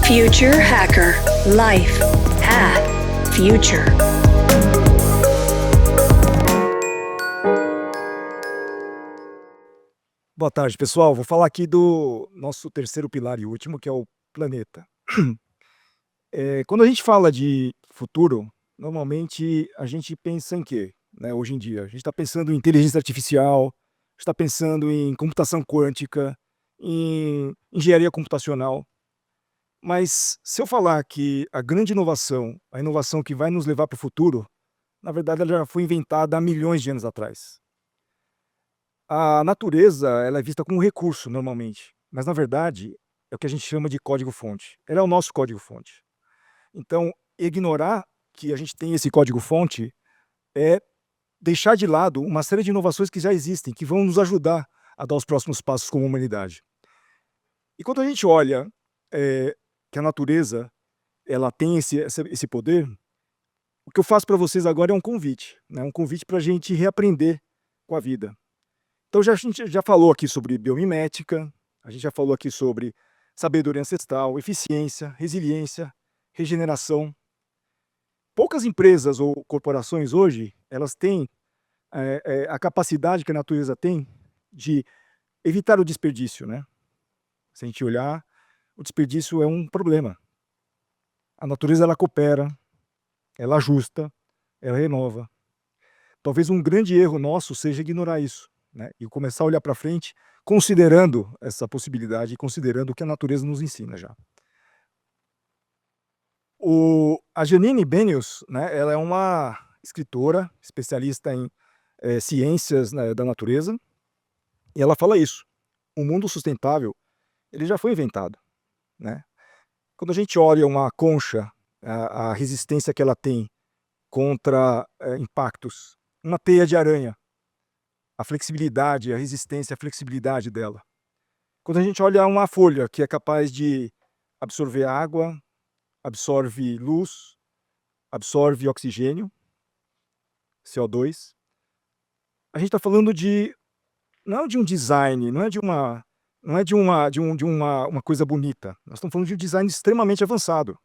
Future Hacker Life Path Future. Boa tarde, pessoal. Vou falar aqui do nosso terceiro pilar e último, que é o planeta. Quando a gente fala de futuro, normalmente a gente pensa em quê, né, hoje em dia? A gente está pensando em inteligência artificial, está pensando em computação quântica, em engenharia computacional. Mas se eu falar que a grande inovação, a inovação que vai nos levar para o futuro, na verdade ela já foi inventada há milhões de anos atrás. A natureza, ela é vista como um recurso normalmente, mas na verdade é o que a gente chama de código-fonte. Ela é o nosso código-fonte. Então, ignorar que a gente tem esse código-fonte é deixar de lado uma série de inovações que já existem, que vão nos ajudar a dar os próximos passos como humanidade. E quando a gente olha que a natureza ela tem esse poder, o que eu faço para vocês agora é um convite, né? Um convite para a gente reaprender com a vida. Então a gente já falou aqui sobre biomimética, a gente já falou aqui sobre sabedoria ancestral, eficiência, resiliência, regeneração. Poucas empresas ou corporações hoje, elas têm a capacidade que a natureza tem de evitar o desperdício, né? Se a gente olhar, o desperdício é um problema. A natureza ela coopera, ela ajusta, ela renova. Talvez um grande erro nosso seja ignorar isso, né? E começar a olhar para frente, considerando essa possibilidade e considerando o que a natureza nos ensina já. A Janine Benyus, né, ela é uma escritora, especialista em ciências, né, da natureza, e ela fala isso: o mundo sustentável, ele já foi inventado, né? Quando a gente olha uma concha, a resistência que ela tem contra impactos, uma teia de aranha, a flexibilidade, a resistência, a flexibilidade dela. Quando a gente olha uma folha que é capaz de absorver água, absorve luz, absorve oxigênio, CO2, a gente está falando não de um design, não é de uma coisa bonita. Nós estamos falando de um design extremamente avançado.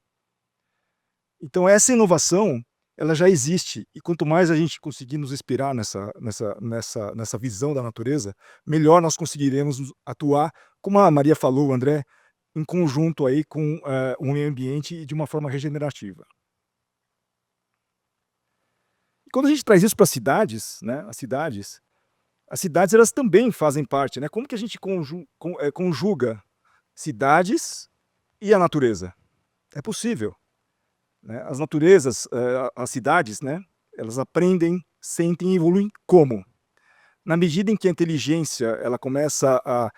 Então essa inovação, ela já existe, e quanto mais a gente conseguir nos inspirar nessa visão da natureza, melhor nós conseguiremos atuar, como a Maria falou, o André, em conjunto aí com o meio ambiente e de uma forma regenerativa. E quando a gente traz isso para as cidades, né, as cidades elas também fazem parte, né? Como que a gente conjuga cidades e a natureza? É possível, né? As naturezas, as cidades, né, elas aprendem, sentem e evoluem como? Na medida em que a inteligência ela começa a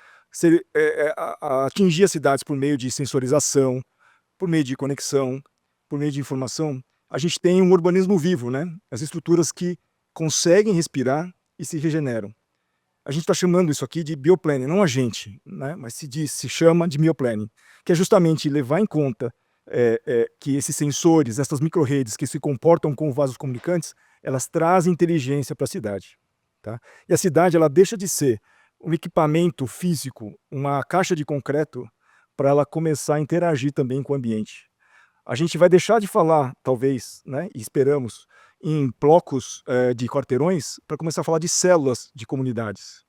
atingir as cidades por meio de sensorização, por meio de conexão, por meio de informação, a gente tem um urbanismo vivo, né? As estruturas que conseguem respirar e se regeneram. A gente está chamando isso aqui de bioplanning, não a gente, né? Mas se chama de bioplanning, que é justamente levar em conta que esses sensores, essas micro-redes que se comportam como vasos comunicantes, elas trazem inteligência para a cidade. Tá? E a cidade ela deixa de ser um equipamento físico, uma caixa de concreto, para ela começar a interagir também com o ambiente. A gente vai deixar de falar, talvez, né, e esperamos, em blocos de quarteirões, para começar a falar de células de comunidades,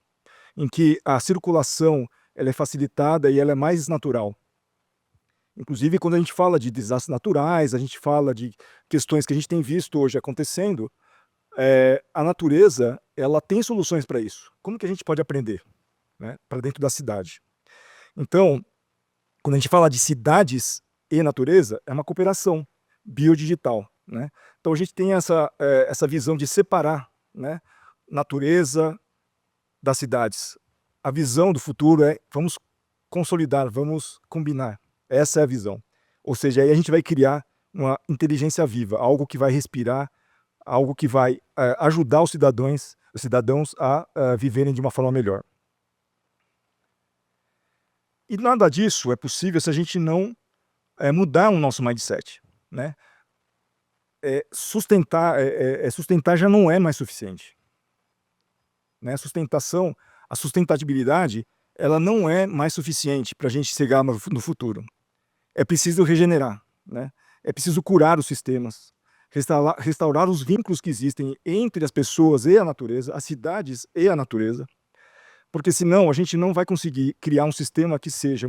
em que a circulação ela é facilitada e ela é mais natural. Inclusive, quando a gente fala de desastres naturais, a gente fala de questões que a gente tem visto hoje acontecendo, a natureza ela tem soluções para isso. Como que a gente pode aprender, né, para dentro da cidade? Então, quando a gente fala de cidades e natureza, é uma cooperação biodigital, né? Então a gente tem essa visão de separar, né, natureza das cidades. A visão do futuro é vamos consolidar, vamos combinar. Essa é a visão. Ou seja, aí a gente vai criar uma inteligência viva, algo que vai respirar, algo que vai ajudar os cidadãos a viverem de uma forma melhor. E nada disso é possível se a gente não mudar o nosso mindset, né? Sustentar já não é mais suficiente, né? A sustentabilidade, ela não é mais suficiente para a gente chegar no futuro. é preciso regenerar, né? É preciso curar os sistemas, restaurar os vínculos que existem entre as pessoas e a natureza, as cidades e a natureza, porque senão a gente não vai conseguir criar um sistema que seja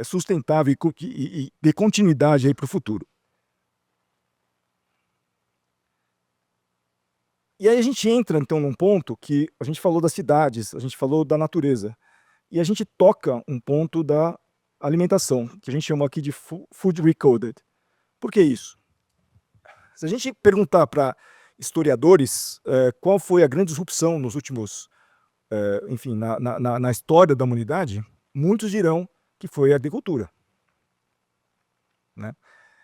sustentável e dê continuidade aí para o futuro. E aí a gente entra, então, num ponto que a gente falou das cidades, a gente falou da natureza, e a gente toca um ponto da alimentação, que a gente chama aqui de food recoded. Por que isso? Se a gente perguntar para historiadores qual foi a grande disrupção nos últimos, enfim, na história da humanidade, muitos dirão que foi a agricultura, né?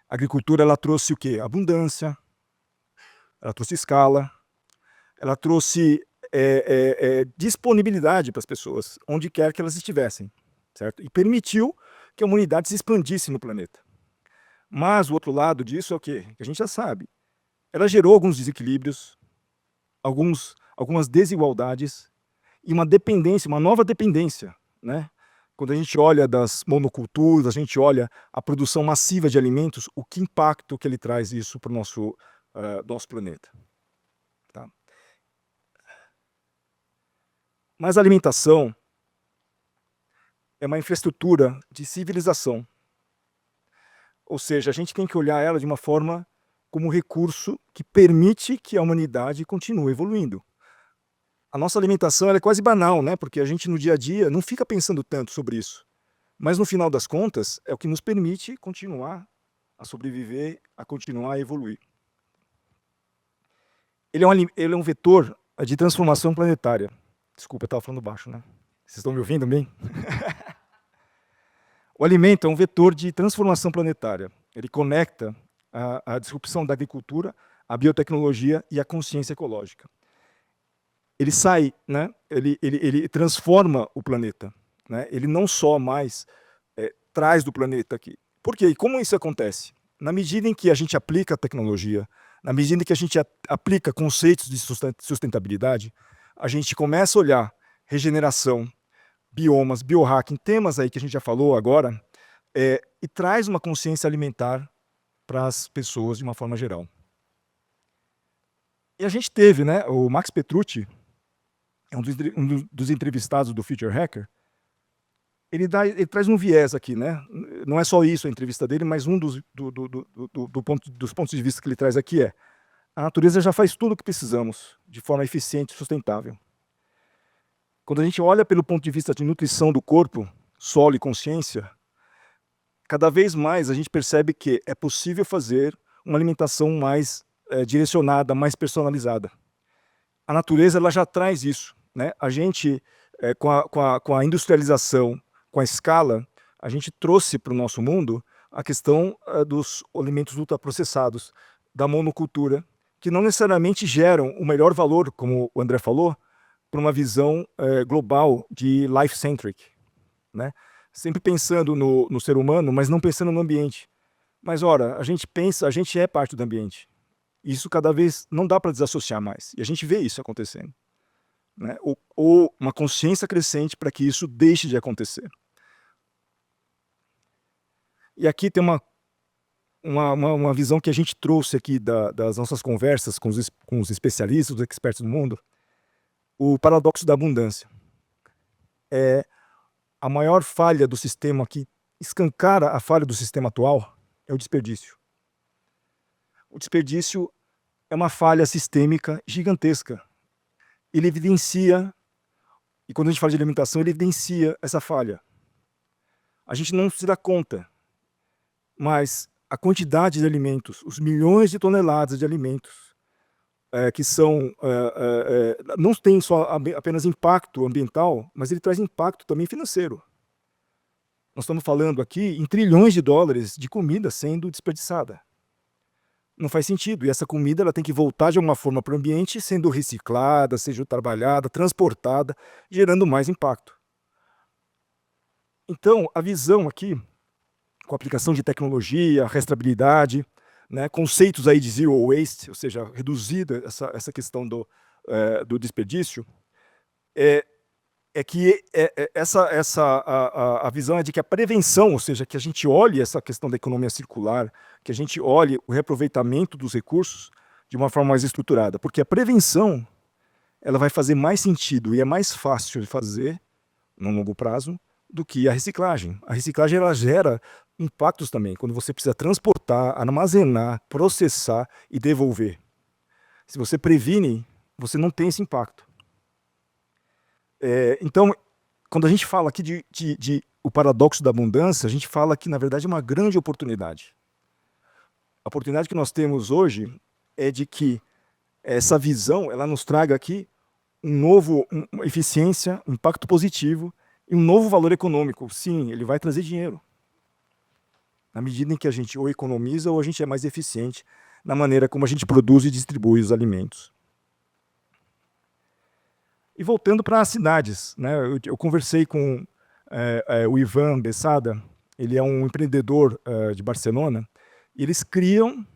A agricultura, ela trouxe o quê? Abundância, ela trouxe escala, ela trouxe disponibilidade para as pessoas, onde quer que elas estivessem, certo? E permitiu que a humanidade se expandisse no planeta. Mas o outro lado disso é o quê? Que a gente já sabe. Ela gerou alguns desequilíbrios, algumas desigualdades e uma dependência, uma nova dependência, né? Quando a gente olha das monoculturas, a gente olha a produção massiva de alimentos, o que impacto que ele traz isso para o nosso planeta. Tá? Mas a alimentação é uma infraestrutura de civilização. Ou seja, a gente tem que olhar ela de uma forma como recurso que permite que a humanidade continue evoluindo. A nossa alimentação ela é quase banal, né? Porque a gente no dia a dia não fica pensando tanto sobre isso. Mas no final das contas, é o que nos permite continuar a sobreviver, a continuar a evoluir. Ele é um vetor de transformação planetária. Desculpa, eu estava falando baixo, né? Vocês estão me ouvindo bem? O alimento é um vetor de transformação planetária. Ele conecta a disrupção da agricultura, a biotecnologia e a consciência ecológica. Ele sai, né? Ele transforma o planeta, né? Ele não só mais traz do planeta aqui. Por quê? E como isso acontece? Na medida em que a gente aplica a tecnologia, na medida em que a gente aplica conceitos de sustentabilidade, a gente começa a olhar regeneração, biomas, biohacking, temas aí que a gente já falou agora, e traz uma consciência alimentar para as pessoas de uma forma geral. E a gente teve, né, o Max Petrucci, é um dos entrevistados do Future Hacker, ele traz um viés aqui, né? Não é só isso a entrevista dele, mas um dos pontos de vista que ele traz aqui a natureza já faz tudo o que precisamos, de forma eficiente e sustentável. Quando a gente olha pelo ponto de vista de nutrição do corpo, solo e consciência, cada vez mais a gente percebe que é possível fazer uma alimentação mais direcionada, mais personalizada. A natureza ela já traz isso, né? A gente, com a industrialização, com a escala, a gente trouxe para o nosso mundo a questão dos alimentos ultraprocessados, da monocultura, que não necessariamente geram o melhor valor, como o André falou, para uma visão global de life-centric, né? Sempre pensando no ser humano, mas não pensando no ambiente. Mas, ora, a gente é parte do ambiente. Isso cada vez não dá para desassociar mais. E a gente vê isso acontecendo, né? Ou uma consciência crescente para que isso deixe de acontecer. E aqui tem uma visão que a gente trouxe aqui das nossas conversas com os especialistas, os expertos do mundo, o paradoxo da abundância. A maior falha do sistema que escancara a falha do sistema atual é o desperdício. O desperdício é uma falha sistêmica gigantesca. Ele evidencia, e quando a gente fala de alimentação, ele evidencia essa falha. A gente não se dá conta, mas a quantidade de alimentos, os milhões de toneladas de alimentos, que não tem só apenas impacto ambiental, mas ele traz impacto também financeiro. Nós estamos falando aqui em trilhões de dólares de comida sendo desperdiçada. Não faz sentido, e essa comida ela tem que voltar de alguma forma para o ambiente, sendo reciclada, seja trabalhada, transportada, gerando mais impacto. Então, a visão aqui, com a aplicação de tecnologia, rastreabilidade, né, conceitos aí de zero waste, ou seja, reduzida essa questão do desperdício, é que a visão é de que a prevenção, ou seja, que a gente olhe essa questão da economia circular, que a gente olhe o reaproveitamento dos recursos de uma forma mais estruturada, porque a prevenção ela vai fazer mais sentido e é mais fácil de fazer no longo prazo do que a reciclagem. A reciclagem ela gera impactos também, quando você precisa transportar, armazenar, processar e devolver. Se você previne, você não tem esse impacto. Então, quando a gente fala aqui de o paradoxo da abundância, a gente fala que, na verdade, é uma grande oportunidade. A oportunidade que nós temos hoje é de que essa visão ela nos traga aqui uma eficiência, um impacto positivo e um novo valor econômico. Sim, ele vai trazer dinheiro. Na medida em que a gente ou economiza ou a gente é mais eficiente na maneira como a gente produz e distribui os alimentos. E voltando para as cidades, né? Eu conversei com o Ivan Bessada, ele é um empreendedor de Barcelona, e eles criam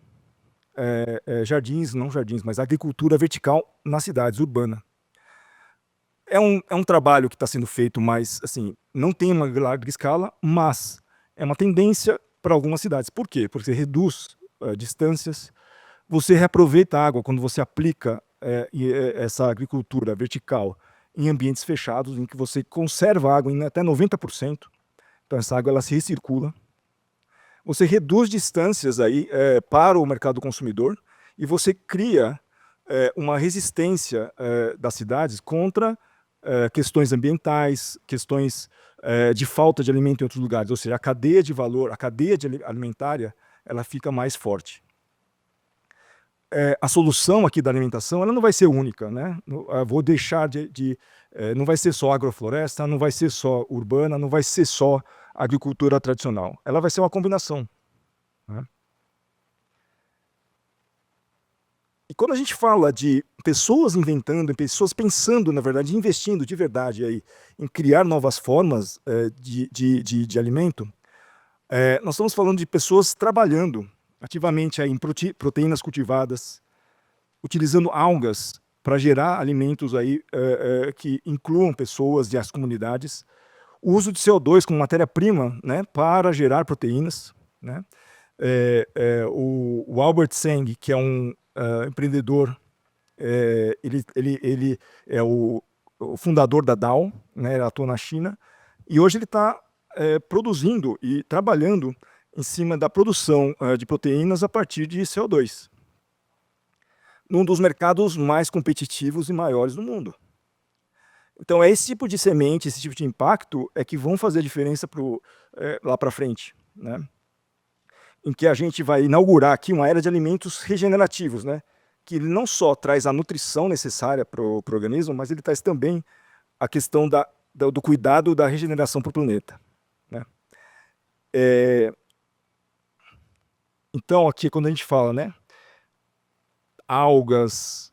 jardins, não jardins, mas agricultura vertical nas cidades urbanas. É um trabalho que está sendo feito, mas assim, não tem uma larga escala, mas é uma tendência para algumas cidades. Por quê? Porque você reduz distâncias, você reaproveita a água quando você aplica essa agricultura vertical em ambientes fechados, em que você conserva a água em até 90%. Então essa água ela se recircula. Você reduz distâncias aí, para o mercado consumidor e você cria uma resistência das cidades contra questões ambientais, questões de falta de alimento em outros lugares. Ou seja, a cadeia de valor, a cadeia alimentária, ela fica mais forte. A solução aqui da alimentação ela não vai ser única, né? Vou deixar não vai ser só agrofloresta, não vai ser só urbana, não vai ser só agricultura tradicional. Ela vai ser uma combinação, né? E quando a gente fala de pessoas inventando, pessoas pensando, na verdade, investindo de verdade aí, em criar novas formas de alimento, nós estamos falando de pessoas trabalhando ativamente aí em proteínas cultivadas, utilizando algas para gerar alimentos aí, que incluam pessoas e as comunidades, o uso de CO2 como matéria-prima, né, para gerar proteínas, né? O Albert Seng, que é um empreendedor, ele é o fundador da Dow, né, ele atua na China, e hoje ele está produzindo e trabalhando em cima da produção de proteínas a partir de CO2, num dos mercados mais competitivos e maiores do mundo. Então é esse tipo de semente, esse tipo de impacto que vão fazer a diferença lá para frente, né? Em que a gente vai inaugurar aqui uma era de alimentos regenerativos, né? Que ele não só traz a nutrição necessária para o organismo, mas ele traz também a questão do cuidado da regeneração para o planeta, né? Então aqui quando a gente fala, né, algas,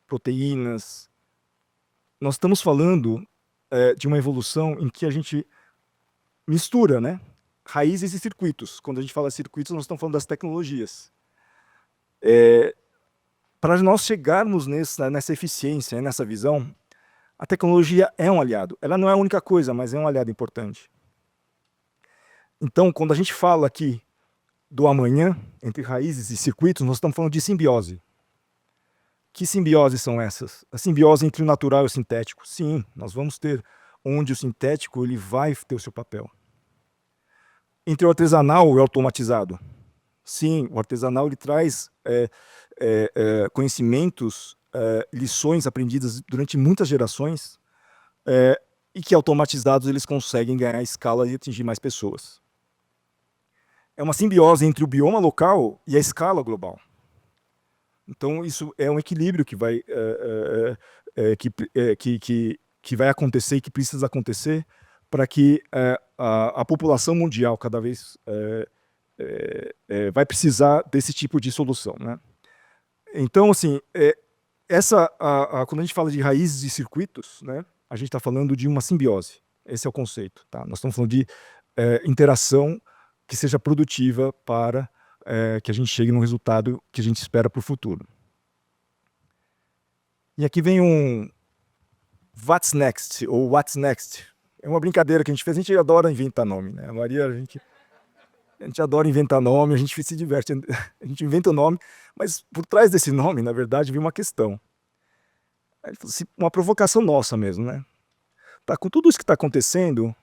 proteínas, nós estamos falando de uma evolução em que a gente mistura, né, raízes e circuitos. Quando a gente fala circuitos, nós estamos falando das tecnologias. Para nós chegarmos nessa eficiência, nessa visão, a tecnologia é um aliado. Ela não é a única coisa, mas é um aliado importante. Então, quando a gente fala aqui do amanhã, entre raízes e circuitos, nós estamos falando de simbiose. Que simbioses são essas? A simbiose entre o natural e o sintético. Sim, nós vamos ter onde o sintético ele vai ter o seu papel. Entre o artesanal e o automatizado. Sim, o artesanal ele traz conhecimentos, lições aprendidas durante muitas gerações e que automatizados eles conseguem ganhar escala e atingir mais pessoas. É uma simbiose entre o bioma local e a escala global. Então isso é um equilíbrio que vai vai acontecer e que precisa acontecer para que a população mundial cada vez vai precisar desse tipo de solução, né? Então, assim, quando a gente fala de raízes e circuitos, né, a gente está falando de uma simbiose. Esse é o conceito, tá? Nós estamos falando de interação que seja produtiva para que a gente chegue no resultado que a gente espera para o futuro. E aqui vem What's Next, ou What's Next. É uma brincadeira que a gente fez, a gente adora inventar nome, né? A Maria, a gente adora inventar nome, a gente se diverte, a gente inventa o nome, mas por trás desse nome, na verdade, vem uma questão. Aí ele falou assim, uma provocação nossa mesmo, né? Tá, com tudo isso que está acontecendo,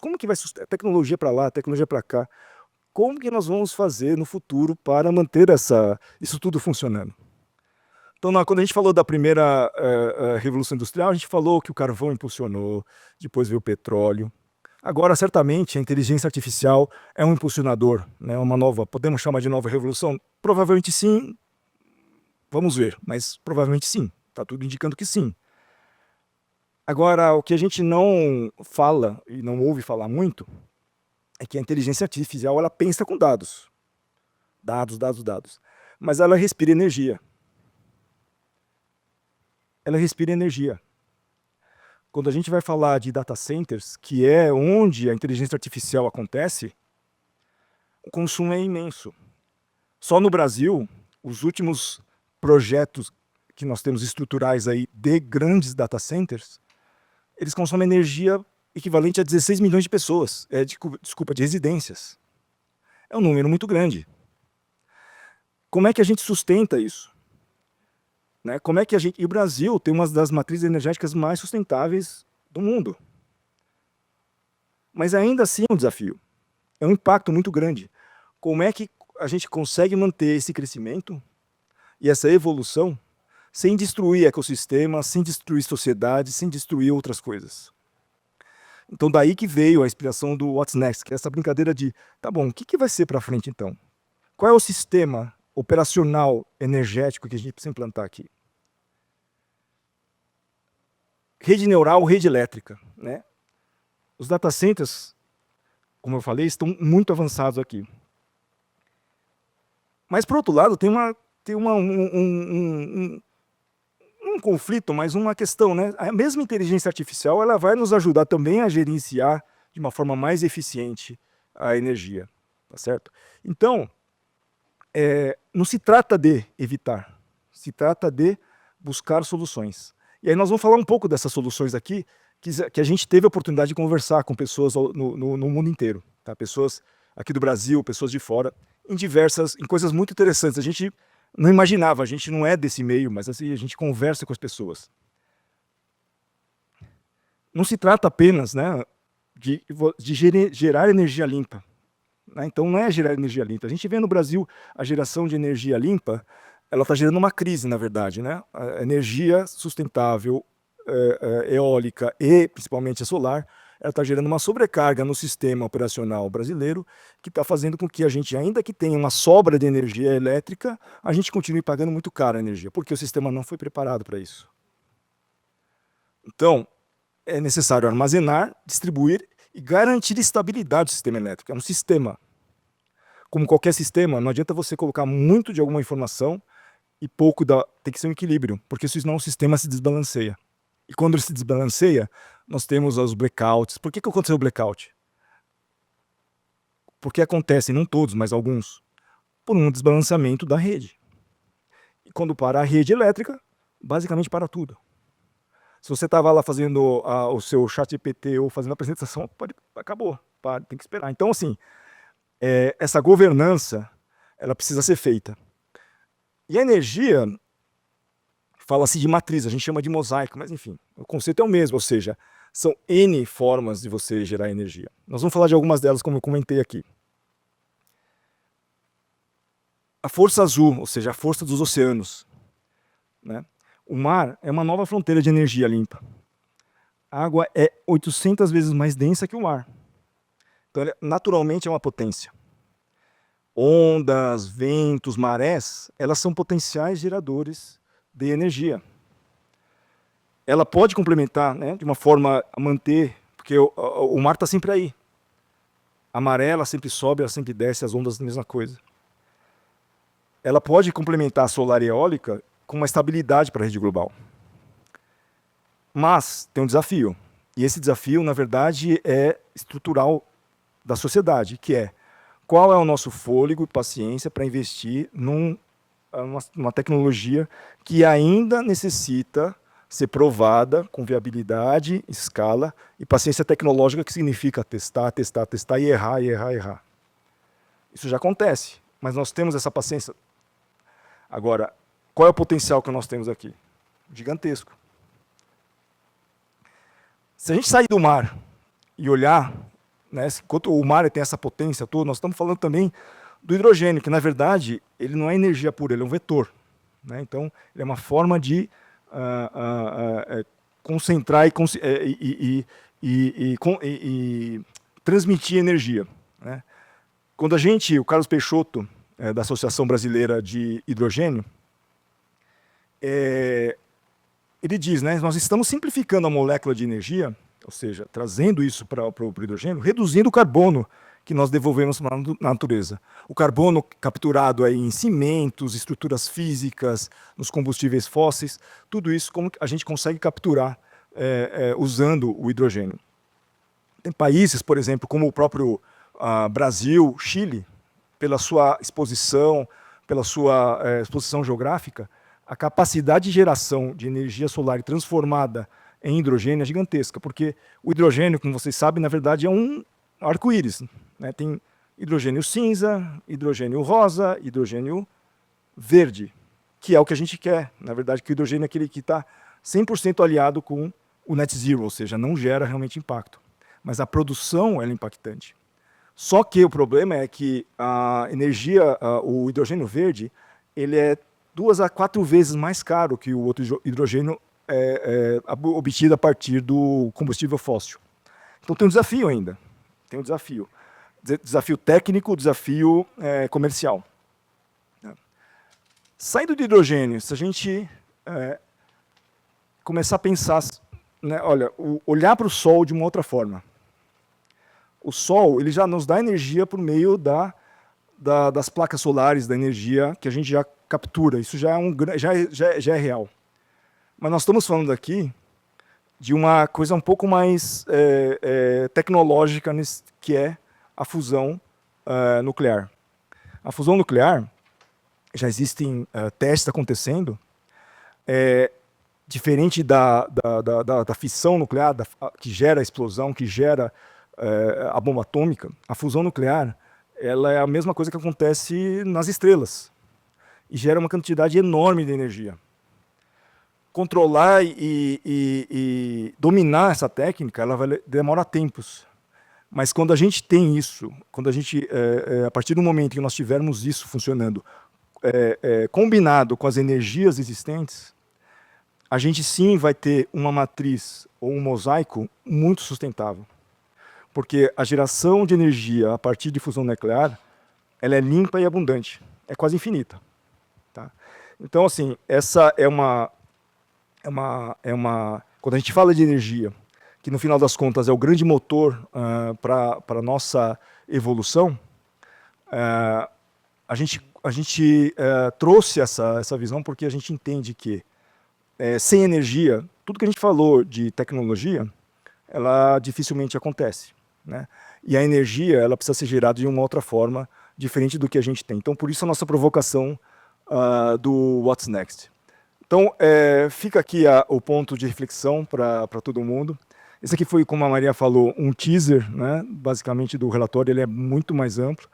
como que vai sustentar? Tecnologia para lá, tecnologia para cá. Como que nós vamos fazer no futuro para manter isso tudo funcionando? Então, quando a gente falou da primeira Revolução Industrial, a gente falou que o carvão impulsionou, depois veio o petróleo. Agora, certamente, a inteligência artificial é um impulsionador, né? Podemos chamar de nova revolução? Provavelmente sim, vamos ver, mas provavelmente sim, está tudo indicando que sim. Agora, o que a gente não fala e não ouve falar muito é que a inteligência artificial ela pensa com dados. Dados. Mas ela respira energia. Ela respira energia. Quando a gente vai falar de data centers, que é onde a inteligência artificial acontece, o consumo é imenso. Só no Brasil, os últimos projetos que nós temos estruturais aí de grandes data centers, eles consomem energia equivalente a 16 milhões de pessoas, de residências. É um número muito grande. Como é que a gente sustenta isso? Né? E o Brasil tem uma das matrizes energéticas mais sustentáveis do mundo. Mas ainda assim é um desafio. É um impacto muito grande. Como é que a gente consegue manter esse crescimento e essa evolução sem destruir ecossistemas, sem destruir sociedade, sem destruir outras coisas? Então daí que veio a inspiração do What's Next, que é essa brincadeira de, tá bom, o que vai ser para frente então? Qual é o sistema operacional energético que a gente precisa implantar aqui? Rede neural, rede elétrica, né? Os data centers, como eu falei, estão muito avançados aqui. Mas, por outro lado, tem um conflito, mas uma questão, né? A mesma inteligência artificial ela vai nos ajudar também a gerenciar de uma forma mais eficiente a energia, tá certo? Então, não se trata de evitar, se trata de buscar soluções. E aí nós vamos falar um pouco dessas soluções aqui, que a gente teve a oportunidade de conversar com pessoas no mundo inteiro, tá? Pessoas aqui do Brasil, pessoas de fora, em coisas muito interessantes. A gente não imaginava, a gente não é desse meio, mas assim, a gente conversa com as pessoas. Não se trata apenas, né, de gerar energia limpa. Né? Então não é gerar energia limpa. A gente vê no Brasil a geração de energia limpa, ela está gerando uma crise, na verdade. Né? A energia sustentável, eólica e principalmente a solar, ela está gerando uma sobrecarga no sistema operacional brasileiro, que está fazendo com que a gente, ainda que tenha uma sobra de energia elétrica, a gente continue pagando muito caro a energia, porque o sistema não foi preparado para isso. Então, é necessário armazenar, distribuir e garantir estabilidade do sistema elétrico. É um sistema. Como qualquer sistema, não adianta você colocar muito de alguma informação e pouco tem que ser um equilíbrio, porque senão o sistema se desbalanceia. E quando ele se desbalanceia, nós temos os blackouts. Por que aconteceu o blackout? Porque acontecem, não todos, mas alguns, por um desbalanceamento da rede. E quando para a rede elétrica, basicamente para tudo. Se você estava lá fazendo o seu chat GPT ou fazendo a apresentação, acabou, tem que esperar. Então, assim, essa governança, ela precisa ser feita. E a energia, fala-se de matriz, a gente chama de mosaico, mas enfim, o conceito é o mesmo, ou seja, são N formas de você gerar energia. Nós vamos falar de algumas delas, como eu comentei aqui. A força azul, ou seja, a força dos oceanos. Né? O mar é uma nova fronteira de energia limpa. A água é 800 vezes mais densa que o mar. Então, naturalmente, é uma potência. Ondas, ventos, marés, elas são potenciais geradores de energia. Ela pode complementar, né, de uma forma a manter, porque o mar está sempre aí. A maré, ela sempre sobe, ela sempre desce, as ondas, a mesma coisa. Ela pode complementar a solar e eólica com uma estabilidade para a rede global. Mas tem um desafio. E esse desafio, na verdade, é estrutural da sociedade, que é qual é o nosso fôlego e paciência para investir numa tecnologia que ainda necessita ser provada com viabilidade, escala e paciência tecnológica, que significa testar, testar, testar e errar, e errar, e errar. Isso já acontece, mas nós temos essa paciência. Agora, qual é o potencial que nós temos aqui? Gigantesco. Se a gente sair do mar e olhar, né, enquanto o mar tem essa potência toda, nós estamos falando também do hidrogênio, que na verdade ele não é energia pura, ele é um vetor. Né? Então, ele é uma forma de concentrar e transmitir energia. Né? Quando o Carlos Peixoto, da Associação Brasileira de Hidrogênio, ele diz, né, nós estamos simplificando a molécula de energia, ou seja, trazendo isso para o hidrogênio, reduzindo o carbono que nós devolvemos na natureza. O carbono capturado aí em cimentos, estruturas físicas, nos combustíveis fósseis, tudo isso como a gente consegue capturar usando o hidrogênio. Tem países, por exemplo, como o próprio Brasil, Chile, pela sua exposição, exposição geográfica, a capacidade de geração de energia solar transformada em hidrogênio é gigantesca, porque o hidrogênio, como vocês sabem, na verdade é um arco-íris. Né? Tem hidrogênio cinza, hidrogênio rosa, hidrogênio verde, que é o que a gente quer. Na verdade, que o hidrogênio é aquele que está 100% aliado com o net zero, ou seja, não gera realmente impacto. Mas a produção é impactante. Só que o problema é que a energia, o hidrogênio verde, ele é 2 a 4 vezes mais caro que o outro hidrogênio obtido a partir do combustível fóssil. Então tem um desafio ainda. Tem um desafio. Desafio técnico, desafio comercial. Saindo do hidrogênio, se a gente começar a pensar, né, olhar para o Sol de uma outra forma. O Sol ele já nos dá energia por meio das placas solares, da energia que a gente já captura. Isso já é real. Mas nós estamos falando aqui de uma coisa um pouco mais tecnológica, que é a fusão nuclear. A fusão nuclear, já existem testes acontecendo, diferente da fissão nuclear, que gera a explosão, que gera a bomba atômica. A fusão nuclear ela é a mesma coisa que acontece nas estrelas e gera uma quantidade enorme de energia. Controlar e dominar essa técnica, ela demora tempos. Mas quando a gente tem isso, a partir do momento que nós tivermos isso funcionando, combinado com as energias existentes, a gente sim vai ter uma matriz ou um mosaico muito sustentável. Porque a geração de energia a partir de fusão nuclear, ela é limpa e abundante, é quase infinita. Tá? Então, assim, essa quando a gente fala de energia, que no final das contas é o grande motor para a nossa evolução, a gente trouxe essa visão porque a gente entende que sem energia, tudo que a gente falou de tecnologia, ela dificilmente acontece. Né? E a energia ela precisa ser gerada de uma outra forma, diferente do que a gente tem. Então, por isso a nossa provocação do What's Next. Então, fica aqui o ponto de reflexão para todo mundo. Esse aqui foi, como a Maria falou, um teaser, né, basicamente, do relatório. Ele é muito mais amplo.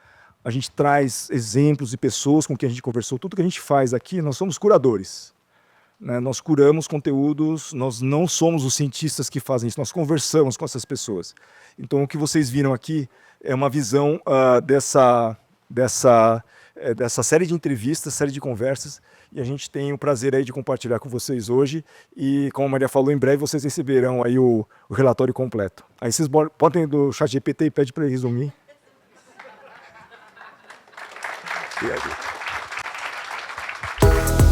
A gente traz exemplos e pessoas com quem a gente conversou. Tudo que a gente faz aqui, nós somos curadores. Né? Nós curamos conteúdos, nós não somos os cientistas que fazem isso, nós conversamos com essas pessoas. Então, o que vocês viram aqui é uma visão dessa série de entrevistas, série de conversas, e a gente tem o prazer aí de compartilhar com vocês hoje, e como a Maria falou, em breve vocês receberão aí o relatório completo. Aí vocês podem ir do ChatGPT e pede para ele resumir.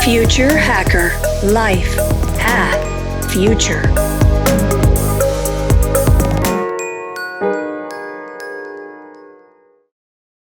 Future Hacker. Life. Path. Future.